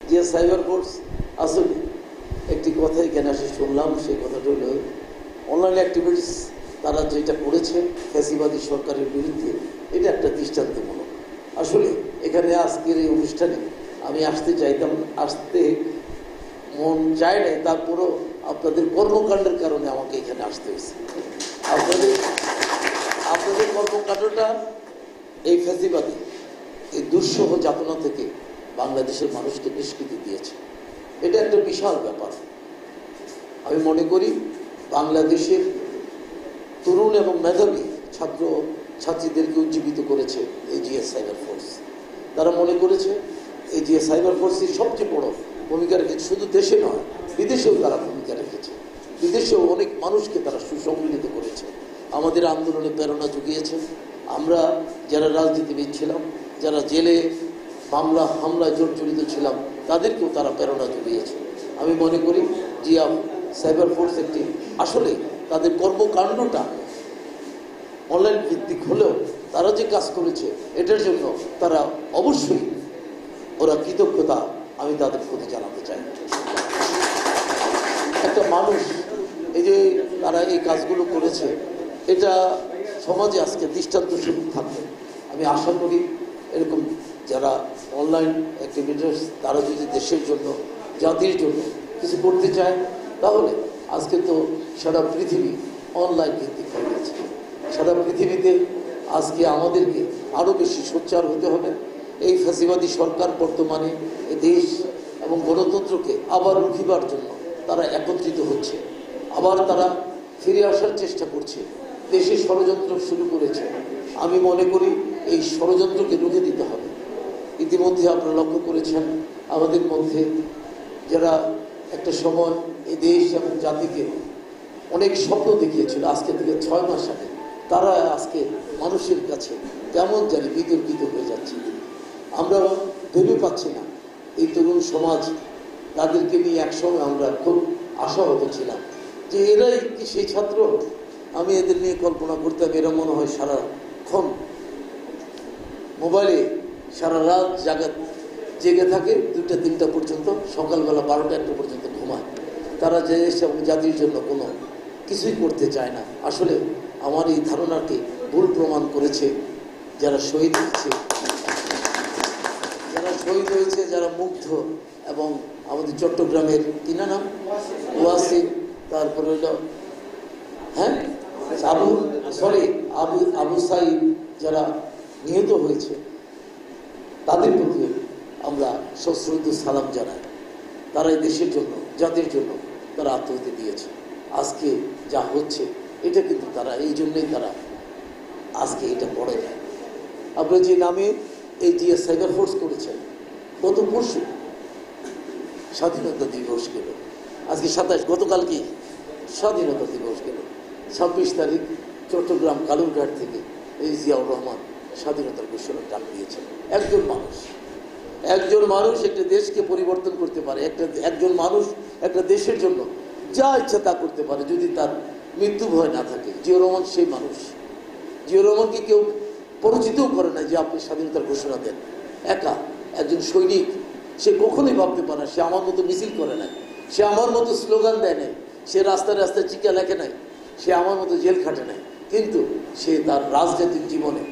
যে cyber force আসলে একটি কথা এখানে আসে শুনলাম, সেই কথাটা হলো অনলাইন অ্যাক্টিভিটিস তারা যেটা করেছে ফ্যাসিবাদী সরকারের বিরুদ্ধে, এটা একটা দৃষ্টান্তমূলক। আসলে এখানে আজকের এই অনুষ্ঠানে আমি আসতে চাইতাম, আসতে মন চায় নাই, তারপরও আপনাদের কর্মকাণ্ডের কারণে আমাকে এখানে আসতে হয়েছে। আপনাদের কর্মকাণ্ডটা এই ফ্যাসিবাদী এই দুঃসহ যাতনা থেকে বাংলাদেশের মানুষকে নিষ্কৃতি দিয়েছে। এটা একটা বিশাল ব্যাপার। আমি মনে করি বাংলাদেশের তরুণ এবং মেধাবী ছাত্র ছাত্রীদেরকে উজ্জীবিত করেছে এজিএস সাইবার ফোর্স। তারা মনে করেছে এজিএস সাইবার ফোর্সের সবচেয়ে বড় ভূমিকা রেখেছে, শুধু দেশে নয় বিদেশেও তারা ভূমিকা রেখেছে। বিদেশেও অনেক মানুষকে তারা সুসংগঠিত করেছে, আমাদের আন্দোলনে প্রেরণা জুগিয়েছে। আমরা যারা রাজনীতিবিদ ছিলাম, যারা জেলে মামলা হামলায় জড়িত ছিলাম, তাদেরকেও তারা প্রেরণা জুগিয়েছে। আমি মনে করি যে সাইবার ফোর্স একটি আসলে তাদের কর্মকাণ্ডটা অনলাইন ভিত্তিক হলেও তারা যে কাজ করেছে এটার জন্য তারা অবশ্যই ওরা কৃতজ্ঞতা আমি তাদের প্রতি জানাতে চাই। একটা মানুষ এই যে তারা এই কাজগুলো করেছে, এটা সমাজে আজকে দৃষ্টান্ত স্বরূপ থাকবে। আমি আশা করি এরকম যারা অনলাইন অ্যাক্টিভিটিস তারা যদি দেশের জন্য জাতির জন্য কিছু করতে চায়, তাহলে আজকে তো সারা পৃথিবী অনলাইন ভিত্তিক হয়ে গেছে। সারা পৃথিবীতে আজকে আমাদেরকে আরও বেশি সোচ্চার হতে হবে। এই ফ্যাসিবাদী সরকার বর্তমানে এই দেশ এবং গণতন্ত্রকে আবার রুখিবার জন্য তারা একত্রিত হচ্ছে, আবার তারা ফিরে আসার চেষ্টা করছে, দেশে ষড়যন্ত্র শুরু করেছে। আমি মনে করি এই ষড়যন্ত্রকে রুখে দিতে হবে। ইতিমধ্যে আপনারা লক্ষ্য করেছেন আমাদের মধ্যে যারা একটা সময় এই দেশ এবং জাতিকে অনেক স্বপ্ন দেখিয়েছিল আজকে থেকে 6 মাস আগে, তারা আজকে মানুষের কাছে কেমন জানি বিতর্কিত হয়ে যাচ্ছে। আমরা ভেবে পাচ্ছি না এই তরুণ সমাজ, তাদেরকে নিয়ে একসময় আমরা খুব আশাহত ছিলাম যে এরাই কি সেই ছাত্র। আমি এদের নিয়ে কল্পনা করতাম, এরা মনে হয় সারাক্ষণ মোবাইলে সারা রাত জেগে থাকে, 2টা-3টা পর্যন্ত, সকালবেলা 12টা-1টা পর্যন্ত ঘুমায়। তারা যে এবং জাতির জন্য কোনো কিছুই করতে চায় না। আসলে আমার এই ধারণাকে ভুল প্রমাণ করেছে যারা শহীদ হয়েছে, যারা মুগ্ধ, এবং আমাদের চট্টগ্রামের কিনা নাম ওয়াসিম, তারপরে হলো আবু সাইদ, যারা নিহত হয়েছে তাদের প্রতি আমরা সশ্রদ্ধ সালাম জানাই। তারা এই দেশের জন্য জাতির জন্য তারা আত্মহত্যা দিয়েছে। আজকে যা হচ্ছে এটা কিন্তু তারা এই জন্যই তারা আজকে এটা পড়ে যায়। আপনারা যে নামে এই জিএস সাইবার ফোর্স করেছেন, গত পরশু স্বাধীনতা দিবস গেল, আজকে 27, গতকাল কি স্বাধীনতা দিবস গেল। 26 তারিখ চট্টগ্রাম কালুরঘাট থেকে এই জিয়াউর রহমান স্বাধীনতার ঘোষণা ডাক দিয়েছেন। একজন মানুষ একটা দেশকে পরিবর্তন করতে পারে, একজন মানুষ একটা দেশের জন্য যা ইচ্ছা তা করতে পারে যদি তার মৃত্যু ভয় না থাকে। জিয়াউর রহমান সেই মানুষ। জিয়াউর রহমানকে কেউ পরিচিতও করে না যে আপনি স্বাধীনতার ঘোষণা দেন। একা একজন সৈনিক, সে কখনোই ভাবতে পারে না সে আমার মতো মিছিল করে নাই, সে আমার মতো স্লোগান দেয় নাই, সে রাস্তায় রাস্তায় চিকা লেখে নাই, সে আমার মতো জেল খাটে নাই। কিন্তু সে তার রাজনৈতিক জীবনে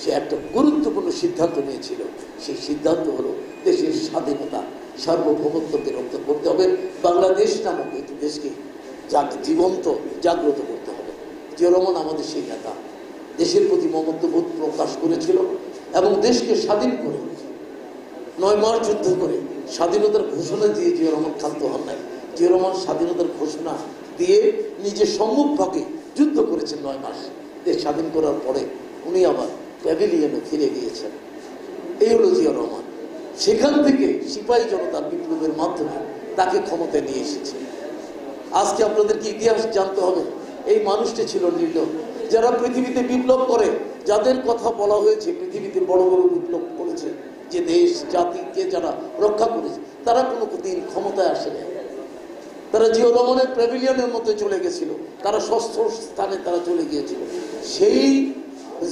সে একটা গুরুত্বপূর্ণ সিদ্ধান্ত নিয়েছিল। সেই সিদ্ধান্ত হলো দেশের স্বাধীনতা সার্বভৌমত্বকে রক্ষা করতে হবে, বাংলাদেশ নামক একটি দেশকে জীবন্ত জাগ্রত করতে হবে। জিয়াউর রহমান আমাদের সেই নেতা, দেশের প্রতি মমত্ববোধ প্রকাশ করেছিল এবং দেশকে স্বাধীন করে 9 মাস যুদ্ধ করে স্বাধীনতার ঘোষণা দিয়ে জিয়াউর রহমান ক্ষান্ত হন নাই। জিয়াউর রহমান স্বাধীনতার ঘোষণা দিয়ে নিজের সম্মুখভাগে যুদ্ধ করেছেন 9 মাস। দেশ স্বাধীন করার পরে উনি আবার প্যাভিলিয়নে ফিরে গিয়েছেন। এই হলো জিয়াউর রহমান। সেখান থেকে সিপাহী জনতার বিপ্লবের মাধ্যমে তাকে ক্ষমতায় নিয়ে এসেছে। আজকে আপনাদেরকে ইতিহাস জানতে হবে, এই মানুষটি ছিল নির্লোভ। যারা পৃথিবীতে বিপ্লব করে, যাদের কথা বলা হয়েছে পৃথিবীতে বড় বড় বিপ্লব করেছে, যে দেশ জাতিকে যারা রক্ষা করেছে, তারা কোনো দিন ক্ষমতায় আসে না। তারা জিয়াউর রহমানের প্যাভিলিয়নের মধ্যে চলে গেছিল, তারা ষষ্ঠ স্থানে তারা চলে গিয়েছিল। সেই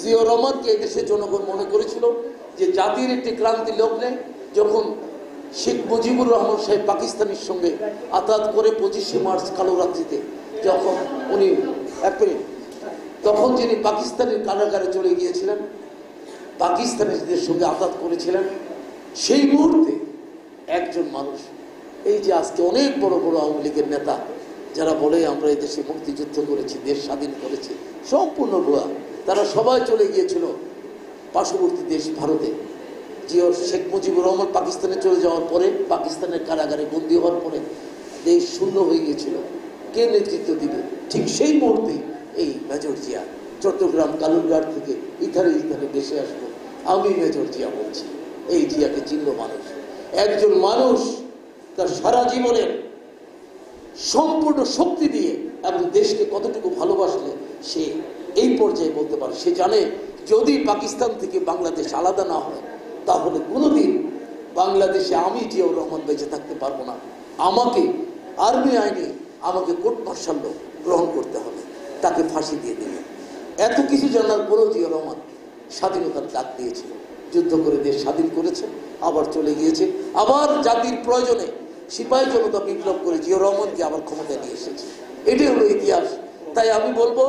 জিয়াউর রহমানকে এদেশের জনগণ মনে করেছিল যে জাতির একটি ক্রান্তি লগ্নে যখন শেখ মুজিবুর রহমান সাহেব পাকিস্তানের সঙ্গে আতাত করে 25শে মার্চ কালো রাত্রিতে যখন উনি তখন যিনি পাকিস্তানের কারাগারে চলে গিয়েছিলেন, পাকিস্তানিদের সঙ্গে আতাত করেছিলেন, সেই মুহূর্তে একজন মানুষ, এই যে আজকে অনেক বড় বড় আওয়ামী লীগের নেতা যারা বলে আমরা এই দেশে মুক্তিযুদ্ধ করেছি, দেশ স্বাধীন করেছি, সম্পূর্ণ ভুয়া। তারা সবাই চলে গিয়েছিল পার্শ্ববর্তী দেশ ভারতে। জিও শেখ মুজিবুর রহমান পাকিস্তানে চলে যাওয়ার পরে, পাকিস্তানের কারাগারে বন্দী হওয়ার পরে দেশ শূন্য হয়ে গিয়েছিল। কে নেতৃত্ব দিবে? ঠিক সেই মুহূর্তে এই মেজর জিয়া চট্টগ্রাম কালুরঘাট থেকে ইথারে দেশে আসবো, আমি মেজর জিয়া বলছি। এই জিয়াকে চিনল মানুষ। একজন মানুষ তার সারা জীবনের সম্পূর্ণ শক্তি দিয়ে এবং দেশকে কতটুকু ভালোবাসলে সে এই পর্যায়ে বলতে পারে। সে জানে যদি পাকিস্তান থেকে বাংলাদেশ আলাদা না হয় তাহলে কোনোদিন বাংলাদেশে আমি জিয়াউর রহমান বেঁচে থাকতে পারবো না। আমাকে আর্মি আইনে আমাকে কোর্ট মার্শাল গ্রহণ করতে হবে, তাকে ফাঁসি দিয়ে দিবে। এত কিছু জানার পরেও জিয়াউর রহমান স্বাধীনতার ডাক দিয়েছিল, যুদ্ধ করে দেশ স্বাধীন করেছে, আবার চলে গিয়েছে, আবার জাতির প্রয়োজনে সিপাহী জনতা বিপ্লব করে জিয়াউর রহমানকে আবার ক্ষমতায় নিয়ে এসেছে। এটাই হলো ইতিহাস। তাই আমি বলবো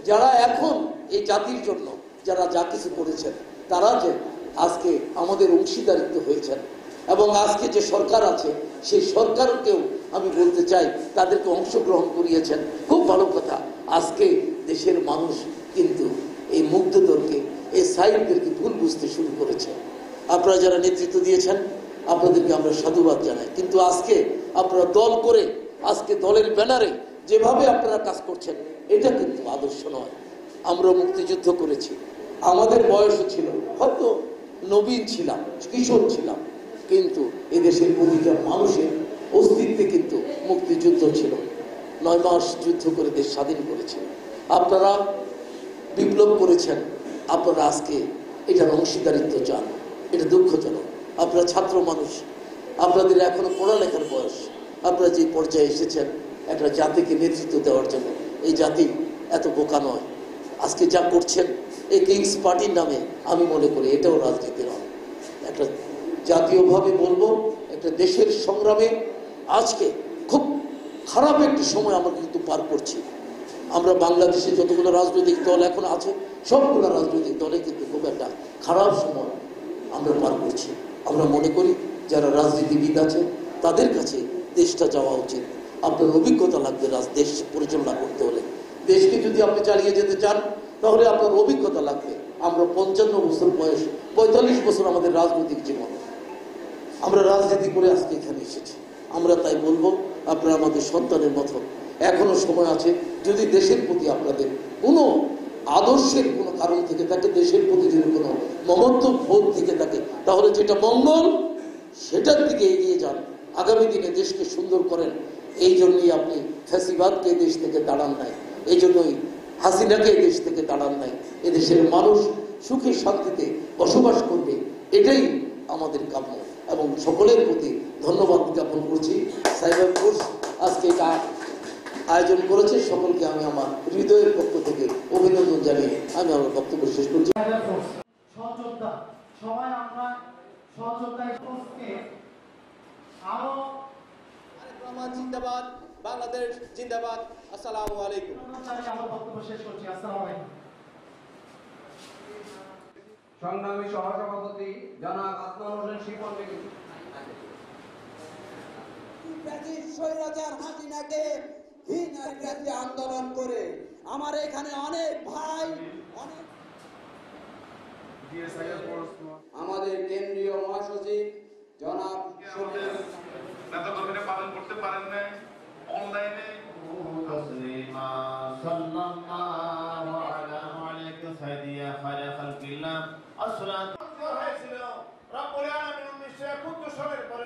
যারা এখন এই জাতির জন্য যারা যা কিছু করেছেন, তারা যে আজকে আমাদের অংশীদারিত্ব হয়েছেন এবং আজকে যে সরকার আছে সেই সরকারকেও আমি বলতে চাই তাদেরকে অংশগ্রহণ করিয়েছেন, খুব ভালো কথা। আজকে দেশের মানুষ কিন্তু এই মুগ্ধদেরকে, এই সাইডদেরকে ভুল বুঝতে শুরু করেছে। আপনারা যারা নেতৃত্ব দিয়েছেন আপনাদেরকে আমরা সাধুবাদ জানাই, কিন্তু আজকে আপনারা দল করে, আজকে দলের ব্যানারে যেভাবে আপনারা কাজ করছেন এটা কিন্তু আদর্শ নয়। আমরা মুক্তিযুদ্ধ করেছি, আমাদের বয়সও ছিল, হয়তো নবীন ছিলাম, কিশোর ছিলাম, কিন্তু এদেশের প্রতিটা মানুষের অস্তিত্বে কিন্তু মুক্তিযুদ্ধ ছিল। 9 মাস যুদ্ধ করে দেশ স্বাধীন করেছিল। আপনারা বিপ্লব করেছেন, আপনারা আজকে এটার অংশীদারিত্ব চান, এটা দুঃখজনক। আপনারা ছাত্র মানুষ, আপনাদের এখনো পড়ালেখার বয়স, আপনারা যে পর্যায়ে এসেছেন একটা জাতিকে নেতৃত্ব দেওয়ার জন্য, এই জাতি এত বোকা নয়। আজকে যা করছেন এই কিংস পার্টির নামে আমি মনে করি এটাও রাজনীতি নয়। একটা জাতীয়ভাবে বলবো, একটা দেশের সংগ্রামে আজকে খুব খারাপ একটি সময় আমরা কিন্তু পার করছি। আমরা বাংলাদেশে যতগুলো রাজনৈতিক দল এখন আছে সবগুলো রাজনৈতিক দলে কিন্তু খুব একটা খারাপ সময় আমরা পার করছি। আমরা মনে করি যারা রাজনীতিবিদ আছে তাদের কাছে দেশটা যাওয়া উচিত। আপনার অভিজ্ঞতা লাগবে দেশ পরিচালনা করতে হলে। দেশকে যদি আপনি চালিয়ে যেতে চান তাহলে আপনার অভিজ্ঞতা লাগবে। আমরা 55 বছর বয়স, 45 বছর আমাদের রাজনৈতিক জীবন, আমরা রাজনীতি করে আজকে এখানে এসেছি। আমরা তাই বলবো আপনারা আমাদের সন্তানের মতো, এখনো সময় আছে। যদি দেশের প্রতি আপনাদের কোনো আদর্শের কোনো কারণ থেকে থাকে, দেশের প্রতি যদি কোনো মমত্ব বোধ থেকে থাকে, তাহলে যেটা মঙ্গল সেটার দিকে এগিয়ে যান। আগামী দিনে দেশকে সুন্দর করেন। এই জন্যই আপনি ফ্যাসিবাদকে দেশ থেকে দাঁড়ান নাই, এই জন্যই হাসিনাকে দেশ থেকে দাঁড়ান নাই। এদেশের মানুষ সুখে শান্তিতে বসবাস করবে, এটাই আমাদের কাম্য। এবং সকলের প্রতি ধন্যবাদ জ্ঞাপন করছি। সাইবার কোর্স আজকে এটা আয়োজন করেছে, সকলকে আমি আমার হৃদয়ের পক্ষ থেকে অভিনন্দন জানিয়ে আমি আমার বক্তব্য শেষ করছি। সবাই আমরা সহযোগিতায় আরো জিন্দাবাদ, বাংলাদেশ জিন্দাবাদ। আসসালামু আলাইকুম। আমার বক্তব্য শেষ করছি। আসসালামু আলাইকুম। সংগ্রামী সহসভাপতি জনাব আদনান হোসেন শিপন স্বৈরাচার হাসিনাকে ঘৃণার বিরুদ্ধে আন্দোলন করে আমার এখানে অনেক ভাই, অনেক আমাদের কেন্দ্রীয় মহাসচিব জনাব নেতা পালন করতে পারেন নাই, অনলাইনে সাল্লাল্লাহু আলাইহি ওয়াসাল্লাম। রব্বুল আলামিন 1971 সালের পরে